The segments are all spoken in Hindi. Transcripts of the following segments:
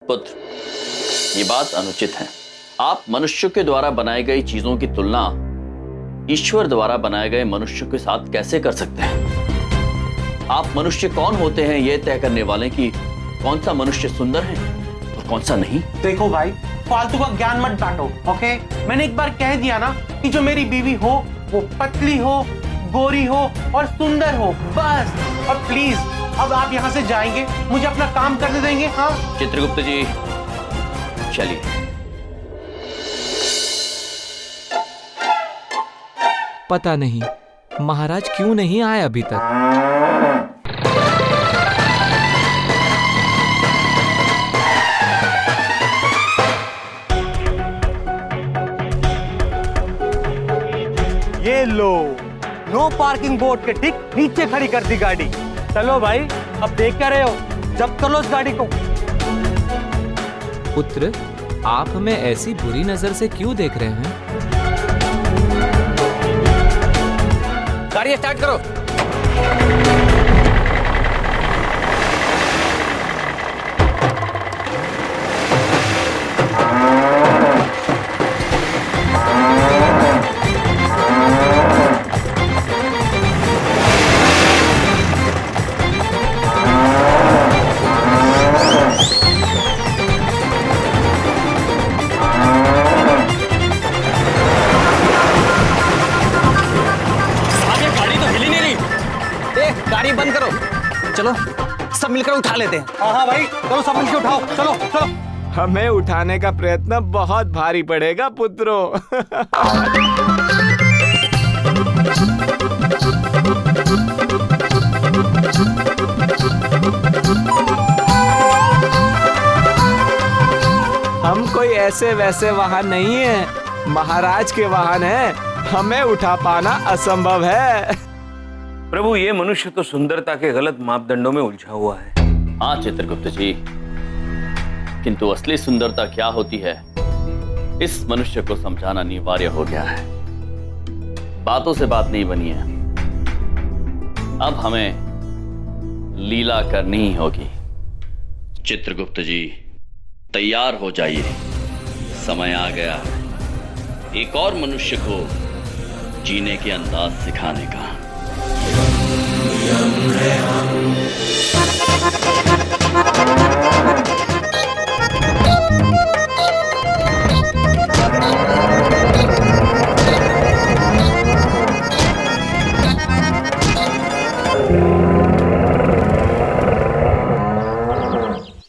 पुत्र, ये बात अनुचित है। आप मनुष्य के द्वारा बनाई गई चीजों की तुलना ईश्वर द्वारा बनाए गए मनुष्य के साथ कैसे कर सकते हैं? आप मनुष्य कौन होते हैं यह तय करने वाले कि कौन सा मनुष्य सुंदर है और कौन सा नहीं। देखो भाई, फालतू का ज्ञान मत बांटो, ओके? मैंने एक बार कह दिया ना कि जो मेरी बीवी हो वो पतली हो, गोरी हो और सुंदर हो, बस। और प्लीज अब आप यहाँ से जाएंगे, मुझे अपना काम करने देंगे? हाँ चित्रगुप्त जी, चलिए। पता नहीं महाराज क्यों नहीं आए अभी तक। ये लो, नो पार्किंग बोर्ड के ठीक नीचे खड़ी कर दी गाड़ी। चलो भाई, अब देख क्या रहे हो, जब्त कर लो इस गाड़ी को। पुत्र, आप हमें ऐसी बुरी नजर से क्यों देख रहे हैं? गाड़ी स्टार्ट करो। गाड़ी बंद करो, चलो सब मिलकर उठा लेते हैं। हाँ भाई, चलो सब मिलकर उठाओ, चलो चलो। हमें उठाने का प्रयत्न बहुत भारी पड़ेगा पुत्रों। हम कोई ऐसे वैसे वाहन नहीं है, महाराज के वाहन है, हमें उठा पाना असंभव है। प्रभु, ये मनुष्य तो सुंदरता के गलत मापदंडों में उलझा हुआ है। हाँ चित्रगुप्त जी, किंतु असली सुंदरता क्या होती है इस मनुष्य को समझाना अनिवार्य हो गया है। बातों से बात नहीं बनी है, अब हमें लीला करनी ही होगी। चित्रगुप्त जी, तैयार हो जाइए, समय आ गया है एक और मनुष्य को जीने के अंदाज सिखाने का।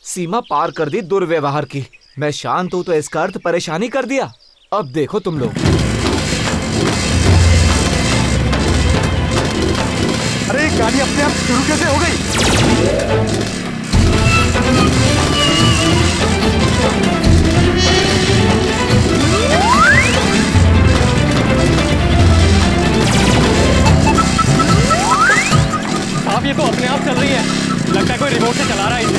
सीमा पार कर दी दुर्व्यवहार की। मैं शांत हूं तो इसका अर्थ परेशानी कर दिया। अब देखो तुम लोग। अरे गाड़ी अपने आप शुरू कैसे हो गई? साहब, ये तो अपने आप चल रही है, लगता है कोई रिमोट से चला रहा है इसे।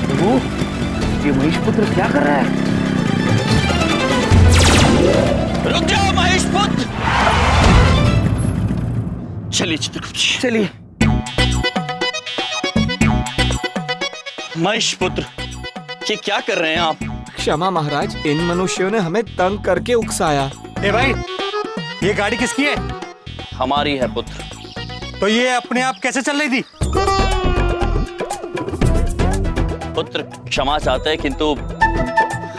प्रभु, ये महेशपुत्र क्या कर रहा है? रुक जाओ महेशपुत्र! चलिए चित्रगुप्त जी, चलिए। महेशपुत्र, ये क्या कर रहे हैं आप? क्षमा महाराज, इन मनुष्यों ने हमें तंग करके उकसाया। ए भाई, ये गाड़ी किसकी है? हमारी है पुत्र। तो ये अपने आप कैसे चल रही थी? पुत्र क्षमा चाहते हैं, किंतु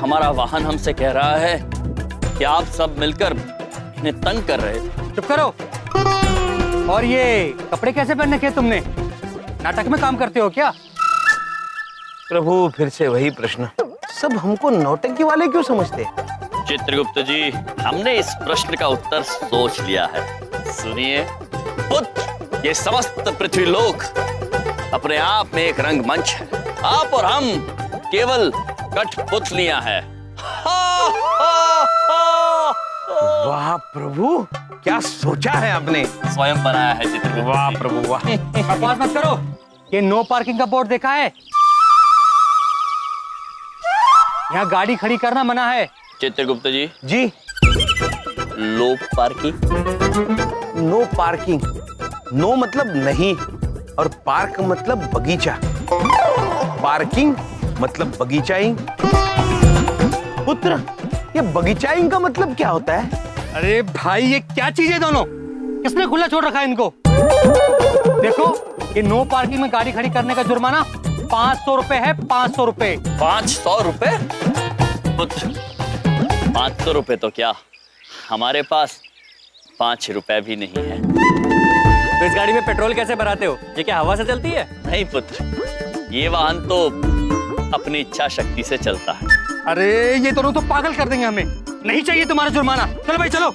हमारा वाहन हमसे कह रहा है कि आप सब मिलकर इन्हें तंग कर रहे थे। चुप करो। और ये कपड़े कैसे पहन रखे तुमने? नाटक में काम करते हो क्या? प्रभु, फिर से वही प्रश्न, सब हमको नौटंकी वाले क्यों समझते? चित्रगुप्त जी, हमने इस प्रश्न का उत्तर सोच लिया है। सुनिए पुत्र, ये समस्त पृथ्वी लोक अपने आप में एक रंगमंच है। आप और हम केवल कठपुतलियां हैं। वाह प्रभु, क्या सोचा है आपने? स्वयं बनाया है चित्रगुप्त। वाह प्रभु वाह। बकवास मत करो। ये नो पार्किंग का बोर्ड देखा है? यहाँ गाड़ी खड़ी करना मना है। चित्रगुप्त जी, जी, लो पार्किंग। No parking. नो मतलब नहीं, और पार्क मतलब बगीचा, पार्किंग मतलब बगीचाइंग। पुत्र, ये बगीचाइंग का मतलब क्या होता है? अरे भाई, ये क्या चीज है दोनों? किसने खुला छोड़ रखा है इनको? देखो, ये नो पार्किंग में गाड़ी खड़ी करने का जुर्माना 500 रुपए है। 500 रुपए। 500 रुपए? पुत्र, 500 रुपए तो क्या, हमारे पास 5 रुपए भी नहीं है। तो इस गाड़ी में पेट्रोल कैसे भराते हो? ये क्या हवा से चलती है? नहीं पुत्र, ये वाहन तो अपनी इच्छा शक्ति से चलता है। अरे ये दोनों तो पागल कर देंगे हमें। नहीं चाहिए तुम्हारा जुर्माना। चलो भाई चलो।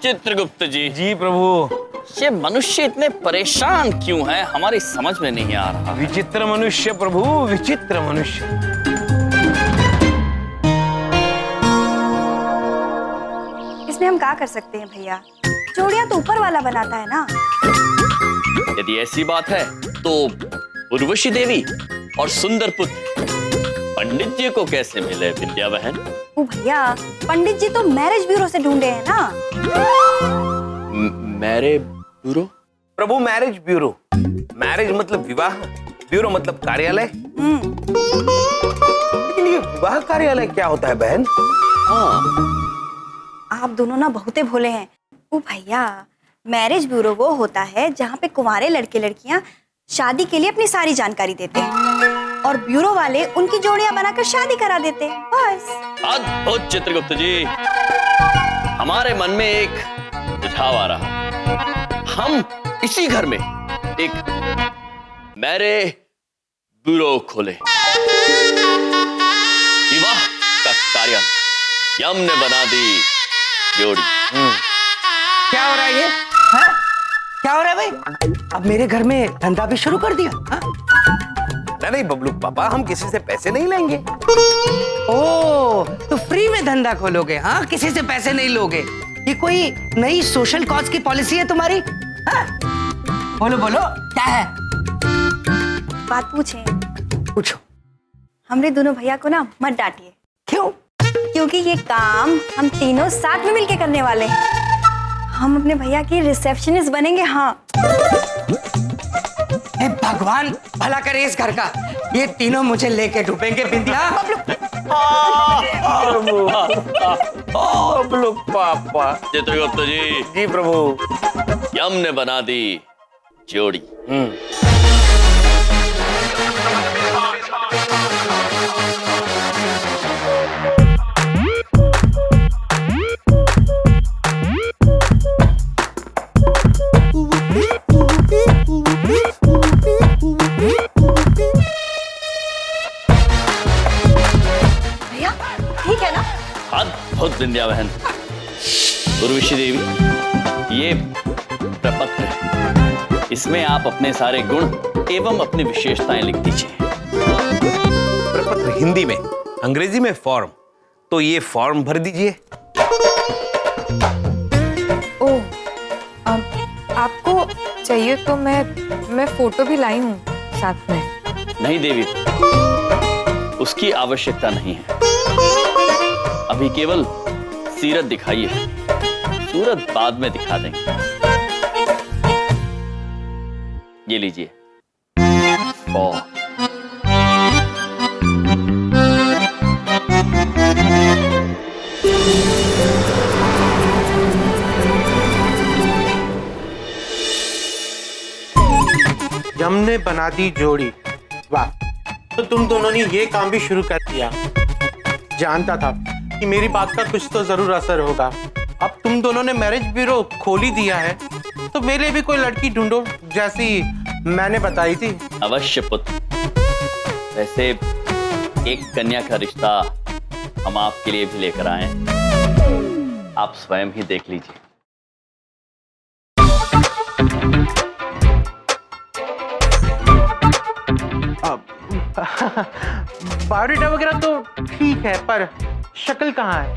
चित्रगुप्त जी। जी प्रभु। ये मनुष्य इतने परेशान क्यों हैं, हमारी समझ में नहीं आ रहा। विचित्र मनुष्य प्रभु, विचित्र मनुष्य। इसमें हम क्या कर सकते हैं भैया? जोड़ियां तो ऊपर वाला बनाता है ना। यदि ऐसी बात है तो उर्वशी देवी और सुंदर पुत्र पंडित जी को कैसे मिले विद्या बहन? ओ भैया, पंडित जी तो मैरिज ब्यूरो से ढूंढे हैं ना। Marriage bureau? प्रभु, मैरिज ब्यूरो। मैरिज मतलब विवाह, ब्यूरो मतलब कार्यालय। लेकिन ये विवाह कार्यालय क्या होता है बहन? आप दोनों ना बहुते भोले हैं। ओ भैया, मैरिज ब्यूरो वो होता है जहाँ पे कुंवारे लड़के लड़कियां शादी के लिए अपनी सारी जानकारी देते हैं और ब्यूरो वाले उनकी जोड़ियां बनाकर शादी करा देते हैं। बस। अद्भुत चित्रगुप्त जी, हमारे मन में एक सुझाव आ रहा। हम इसी घर में एक मैरिज ब्यूरो खोले। विवाह का कार्यालय। यम ने बना दी जोड़ी। क्या हो रहा है ये? हाँ? क्या हो रहा है भाई? अब मेरे घर में धंधा भी शुरू कर दिया? हाँ? नहीं बबलू पापा, हम किसी से पैसे नहीं लेंगे। ओ, तो फ्री में धंधा खोलोगे? हाँ, किसी से पैसे नहीं लोगे। ये कोई नई सोशल कॉज की पॉलिसी है तुम्हारी? हाँ? बोलो बोलो, क्या है? बात पूछें? पूछो। हमरे दोनों भैया को ना मत डांटिए। क्यों? क्योंकि ये काम हम तीनों साथ में मिलके करने वाले हैं। हम अपने भैया की रिसेप्शनिस्ट बनेंगे। हाँ। हे भगवान भला करे इस घर का। ये तीनों मुझे लेके डूबेंगे बिंदिया। बबलू पापा। चित्रगुप्त जी। जी प्रभु। यम ने बना दी जोड़ी। भैया ठीक है ना? अद्भुत विद्या बहन। उर्वशी देवी, ये प्रपत्र है। इसमें आप अपने सारे गुण एवं अपनी विशेषताएं लिख दीजिए। प्रपत्र हिंदी में, अंग्रेजी में फॉर्म। तो ये फॉर्म भर दीजिए। ओह, आपको चाहिए तो मैं फोटो भी लाई हूँ साथ में। नहीं देवी, उसकी आवश्यकता नहीं है। अभी केवल सीरत दिखाइए, सूरत बाद में दिखा देंगे। ये लीजिए। यम ने बना दी जोड़ी। वाह, तो तुम दोनों ने ये काम भी शुरू कर दिया। जानता था कि मेरी बात का कुछ तो जरूर असर होगा। अब तुम दोनों ने मैरिज ब्यूरो खोल ही दिया है, तो मेरे लिए भी कोई लड़की ढूंढो जैसी मैंने बताई थी। अवश्य पुत्र। वैसे एक कन्या का रिश्ता हम आपके लिए भी लेकर आए हैं। आप स्वयं ही देख लीजिए। बायोडाटा वगैरह तो ठीक है, पर शक्ल कहाँ है?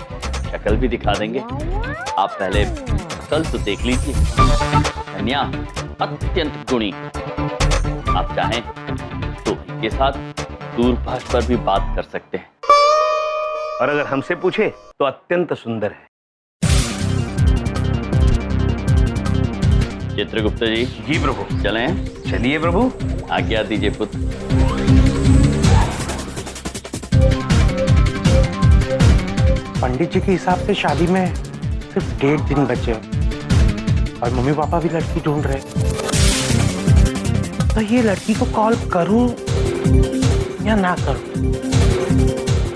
शक्ल भी दिखा देंगे। आप पहले शक्ल तो देख लीजिए। कन्या अत्यंत गुणी। आप चाहें तो इनके साथ दूरभाष पर भी बात कर सकते हैं। और अगर हमसे पूछे तो अत्यंत सुंदर है। चित्रगुप्त जी। जी प्रभु। चलें। चलिए प्रभु। आज्ञा दीजिए पुत्र। पंडित जी के हिसाब से शादी में सिर्फ 1.5 दिन बचे हैं और मम्मी पापा भी लड़की ढूंढ रहे हैं। तो ये लड़की को कॉल करूं या ना करूं,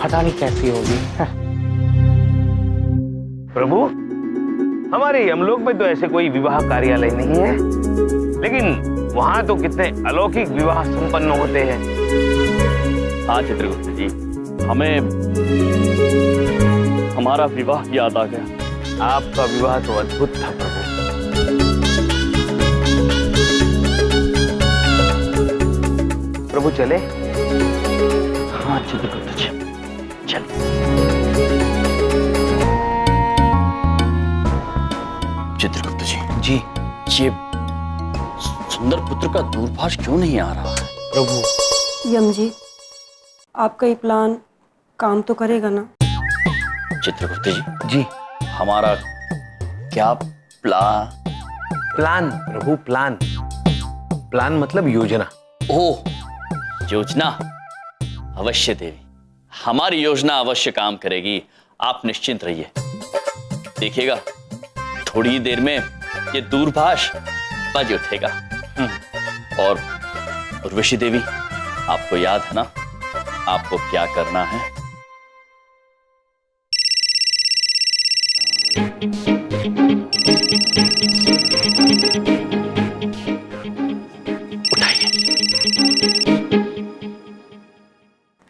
पता नहीं कैसी होगी। प्रभु, हमारे यमलोक में तो ऐसे कोई विवाह कार्यालय नहीं है, लेकिन वहां तो कितने अलौकिक विवाह संपन्न होते हैं। हाँ चित्रगुप्त जी, हमें हमारा विवाह याद आ गया। आपका विवाह तो अद्भुत था प्रभु। प्रभु चले। हाँ चित्रगुप्त जी, चलिए। चित्रगुप्त जी। जी ये सुंदर पुत्र का दूरभाष क्यों नहीं आ रहा है? प्रभु। यम जी, आपका ये प्लान काम तो करेगा ना? चित्रगुप्त जी। जी। हमारा क्या प्लान प्रभु, प्लान। प्लान मतलब योजना। ओह, योजना। अवश्य देवी, हमारी योजना अवश्य काम करेगी, आप निश्चिंत रहिए। देखिएगा थोड़ी ही देर में ये दूरभाष बज उठेगा। और उर्वशी देवी, आपको याद है ना आपको क्या करना है? उठाइए।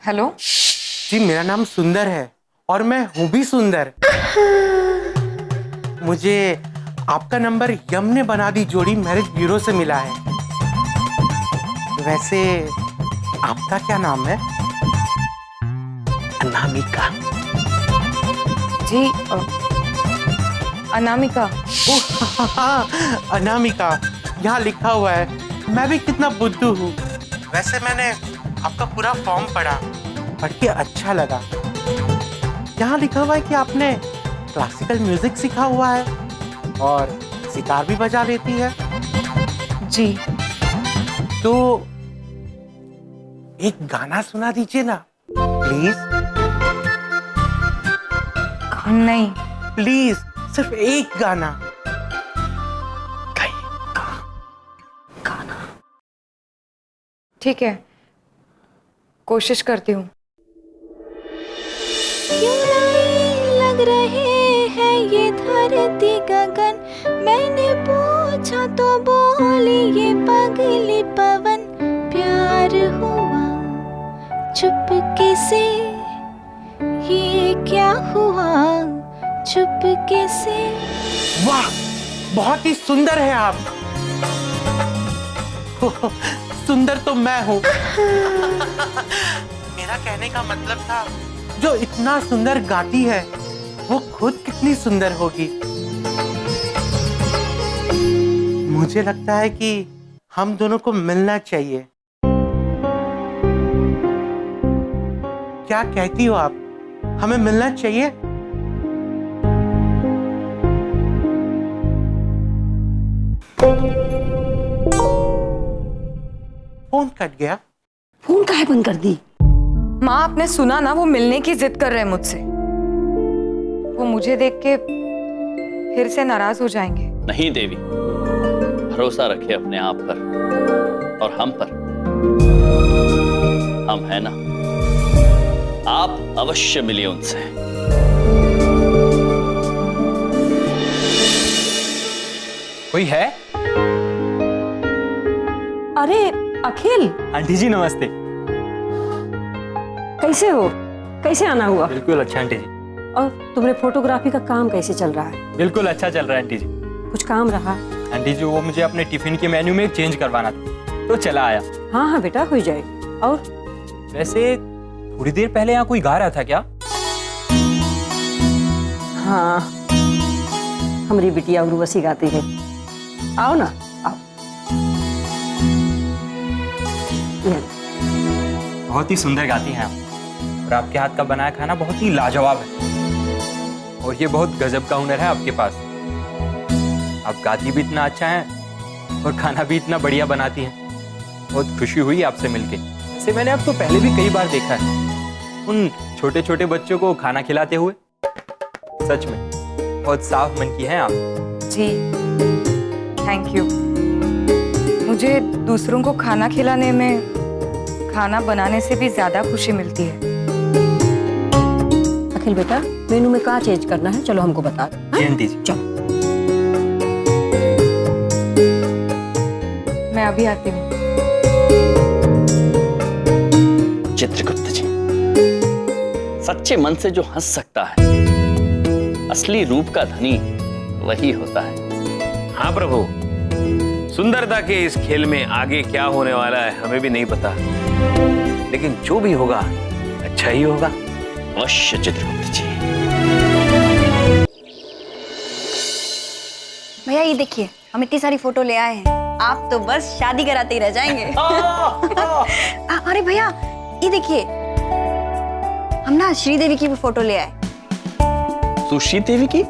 हेलो जी, मेरा नाम सुंदर है और मैं हूं भी सुंदर। मुझे आपका नंबर यम ने बना दी जोड़ी मैरिज ब्यूरो से मिला है। वैसे आपका क्या नाम है? अनामिका। जी अनामिका। ओह, हाँ, अनामिका यहाँ लिखा हुआ है। मैं भी कितना बुद्धू हूँ। वैसे मैंने आपका पूरा फॉर्म पढ़ के अच्छा लगा। यहाँ लिखा हुआ है कि आपने क्लासिकल म्यूजिक सीखा हुआ है और सितार भी बजा लेती है। जी। तो एक गाना सुना दीजिए ना प्लीज। नहीं। प्लीज, सिर्फ एक गाना। ठीक है, कोशिश करती हूँ। क्यों नहीं लग रहे हैं ये धरती गगन, मैंने पूछा तो बोली ये पगली पवन, प्यार हुआ चुपके से, ये क्या हुआ चुपके से। वाह, बहुत ही सुंदर है आप। सुंदर तो मैं हूँ। मेरा कहने का मतलब था, जो इतना सुंदर गाती है वो खुद कितनी सुंदर होगी। मुझे लगता है कि हम दोनों को मिलना चाहिए। क्या कहती हो आप? हमें मिलना चाहिए? फोन कट गया। फोन काहे बंद कर दी? माँ, आपने सुना ना, वो मिलने की जिद कर रहे हैं मुझसे। वो मुझे देख के फिर से नाराज हो जाएंगे। नहीं देवी, भरोसा रखे अपने आप पर और हम पर। हम है ना, आप अवश्य मिलिए उनसे। कोई है? अरे अखिल, आंटी जी नमस्ते। कैसे हो? कैसे आना हुआ? बिल्कुल अच्छा आंटी जी। और तुम्हारे फोटोग्राफी का काम कैसे चल रहा है? बिल्कुल अच्छा चल रहा है आंटी जी। कुछ काम रहा? आंटी जी, वो मुझे अपने टिफिन के मेन्यू में चेंज करवाना था, तो चला आया। हाँ हाँ बेटा, हो जाए। और वैसे थोड़ी देर पहले यहाँ कोई गा रहा था क्या? हाँ, हमारी बिटिया उर्वशी गाती है। आओ ना, आओ। बहुत ही सुंदर गाती हैं आप, और आपके हाथ का बनाया खाना बहुत ही लाजवाब है। और ये बहुत गजब का हुनर है आपके पास। आप गाती भी इतना अच्छा है और खाना भी इतना बढ़िया बनाती हैं। बहुत खुशी हुई आपसे मिलके। ऐसे मैंने आपको पहले भी कई बार देखा है, उन छोटे छोटे बच्चों को खाना खिलाते हुए। सच में बहुत साफ मन की हैं आप। जी, थैंक यू। मुझे दूसरों को खाना खिलाने में खाना बनाने से भी ज्यादा खुशी मिलती है। अखिल बेटा, मेनू में क्या चेंज करना है, चलो हमको बता दो। जी आंटी जी। चलो। मैं अभी आती हूँ। चित्रगुप्त जी, सच्चे मन से जो हंस सकता है, असली रूप का धनी वही होता है। हाँ प्रभु, सुंदरता के इस खेल में आगे क्या होने वाला है हमें भी नहीं पता, लेकिन जो भी होगा अच्छा ही होगा। अवश्य चित्रगुप्त जी। भैया ये देखिए, हम इतनी सारी फोटो ले आए हैं, आप तो बस शादी कराते ही रह जाएंगे। अरे भैया ये देखिए, हम ना श्रीदेवी की भी फोटो ले आए। सुश्री देवी की?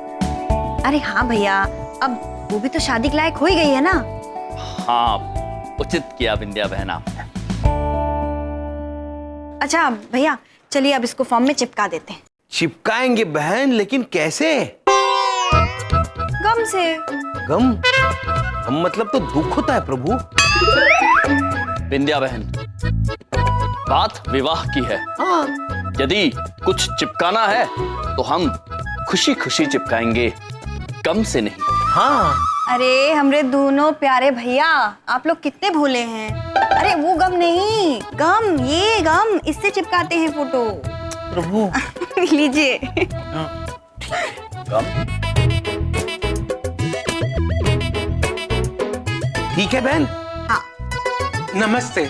अरे हाँ भैया, अब वो भी तो शादी के लायक हो ही गई है ना। हाँ, उचित किया विंध्या बहन आपने। अच्छा भैया चलिए अब इसको फॉर्म में चिपका देते हैं। चिपकाएंगे बहन, लेकिन कैसे? गम से। गम? गम मतलब तो दुख होता है प्रभु। विंध्या बहन, बात विवाह की है। यदि कुछ चिपकाना है तो हम खुशी खुशी चिपकाएंगे, गम से नहीं। हाँ। अरे हमरे दोनों प्यारे भैया, आप लोग कितने भोले हैं। अरे वो गम नहीं, गम, ये गम, इससे चिपकाते हैं फोटो। प्रभु लीजिए। ठीक है बहन। हाँ। नमस्ते,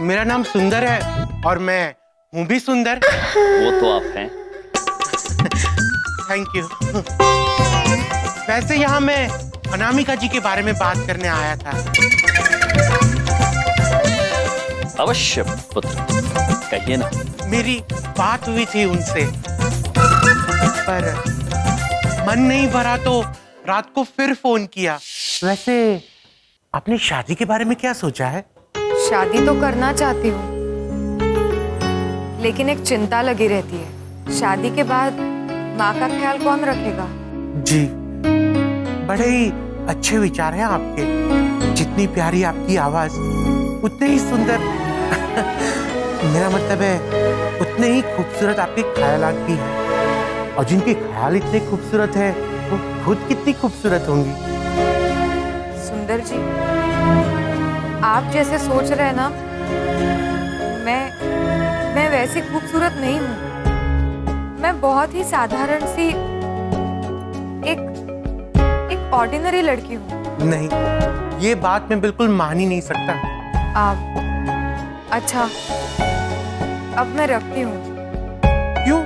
मेरा नाम सुंदर है और मैं हूँ भी सुंदर। वो तो आप हैं। Thank you. वैसे यहाँ मैं अनामिका जी के बारे में बात करने आया था। अवश्य पुत्र, कहिए ना। मेरी बात हुई थी उनसे, पर मन नहीं भरा तो रात को फिर फोन किया। वैसे आपने शादी के बारे में क्या सोचा है? शादी तो करना चाहती हूँ, लेकिन एक चिंता लगी रहती है, शादी के बाद माँ का ख्याल कौन रखेगा? जी, बड़े ही अच्छे विचार हैं आपके। जितनी प्यारी आपकी आवाज, उतने ही सुंदर मेरा मतलब है उतने ही खूबसूरत आपके ख्यालात भी हैं। और जिनके ख्याल इतने खूबसूरत हैं, वो खुद कितनी खूबसूरत होंगी। सुंदर जी, आप जैसे सोच रहे हैं ना, मैं वैसी खूबसूरत नहीं हूँ। मैं बहुत ही साधारण सी एक ऑर्डिनरी लड़की हूँ। नहीं, ये बात मैं बिल्कुल मान ही नहीं सकता। अच्छा, अब मैं रखती हूँ। क्यों?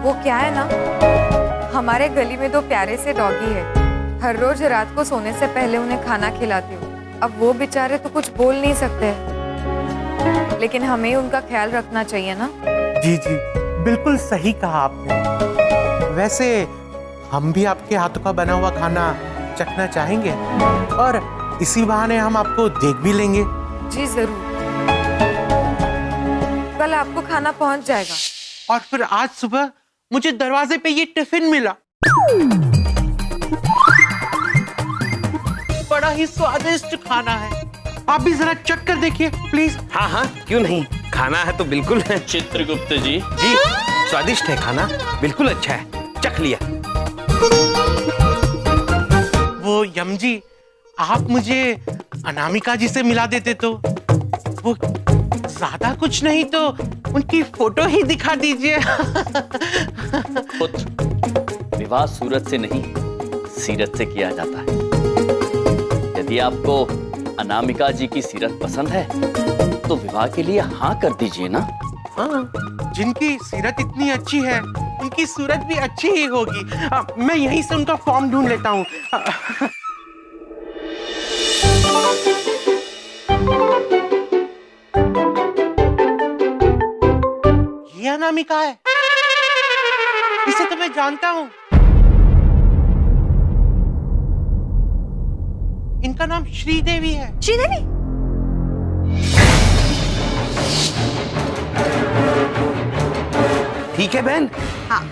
वो क्या है ना, हमारे गली में दो प्यारे से डॉगी है। हर रोज रात को सोने से पहले उन्हें खाना खिलाती हूँ। अब वो बेचारे तो कुछ बोल नहीं सकते, लेकिन हमें उनका ख्याल रखना चाहिए ना। जी जी, बिल्कुल सही कहा आपने। वैसे हम भी आपके हाथों का बना हुआ खाना चखना चाहेंगे, और इसी बहाने हम आपको देख भी लेंगे। जी जरूर, कल आपको खाना पहुंच जाएगा। और फिर आज सुबह मुझे दरवाजे पे ये टिफिन मिला, बड़ा ही स्वादिष्ट खाना है। आप भी जरा चख कर देखिए प्लीज। हाँ हाँ, क्यों नहीं, खाना है तो बिल्कुल है। चित्रगुप्त जी। जी, स्वादिष्ट है खाना, बिल्कुल अच्छा है, चख लिया। वो यम जी, आप मुझे अनामिका जी से मिला देते तो। वो ज्यादा कुछ नहीं तो उनकी फोटो ही दिखा दीजिए। पुत्र, विवाह सूरत से नहीं, सीरत से किया जाता है। यदि आपको अनामिका जी की सीरत पसंद है तो विवाह के लिए हाँ कर दीजिए ना। हाँ, जिनकी सीरत इतनी अच्छी है, उनकी सूरत भी अच्छी ही होगी। मैं यहीं से उनका फॉर्म ढूंढ लेता हूँ। ये अनामिका है, इसे तो मैं जानता हूँ। का नाम श्रीदेवी है। श्रीदेवी? ठीक है बहन। हाँ।